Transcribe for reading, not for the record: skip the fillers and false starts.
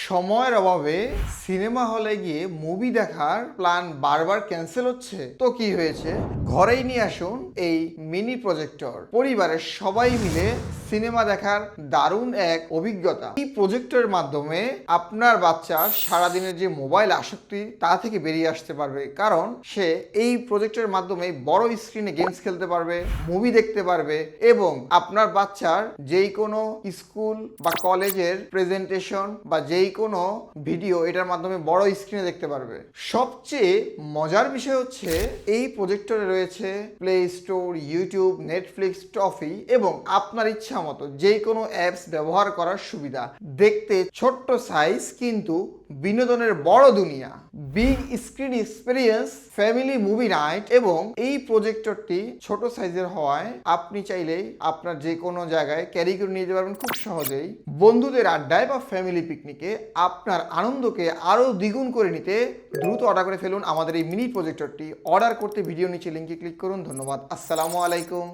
সময়ের অভাবে সিনেমা হলে গিয়ে মুভি দেখার প্ল্যান বারবার ক্যান্সেল হচ্ছে, তো কি হয়েছে, ঘরেই নিয়ে আসুন এই মিনি প্রজেক্টর। পরিবারের সবাই মিলে সিনেমা দেখার দারুণ এক অভিজ্ঞতা। এই প্রজেক্টরের মাধ্যমে আপনার বাচ্চা সারাদিনের যে মোবাইল আসক্তি তা থেকে বেরিয়ে আসতে পারবে, কারণ সে এই প্রজেক্টরের মাধ্যমে বড় স্ক্রিনে গেমস খেলতে পারবে, মুভি দেখতে পারবে এবং আপনার বাচ্চার যেই কোনো স্কুল বা কলেজের প্রেজেন্টেশন বা যেই কোনো ভিডিও এটার মাধ্যমে বড় স্ক্রিনে দেখতে পারবে। সবচেয়ে মজার বিষয় হচ্ছে এই প্রজেক্টরে রয়েছে play store, YouTube, Netflix, toffee এবং আপনার ইচ্ছা মতো যে কোনো অ্যাপস ব্যবহার করার সুবিধা। দেখতে ছোট্ট সাইজ কিন্তু বিনোদনের বড় দুনিয়া। Big screen experience, family movie night এবং এই প্রজেক্টরটি ছোট সাইজের হওয়ায় আপনি চাইলেই আপনার যে কোনো জায়গায় ক্যারি করে নিয়ে যেতে পারবেন খুব সহজেই। বন্ধুদের আড্ডায় বা ফ্যামিলি পিকনিকে আপনার আনন্দকে আরও দ্বিগুণ করে নিতে দ্রুত অর্ডার করে ফেলুন আমাদের এই মিনি প্রজেক্টরটি। অর্ডার করতে ভিডিও নিচে লিঙ্কে ক্লিক করুন। ধন্যবাদ। আসসালামু আলাইকুম।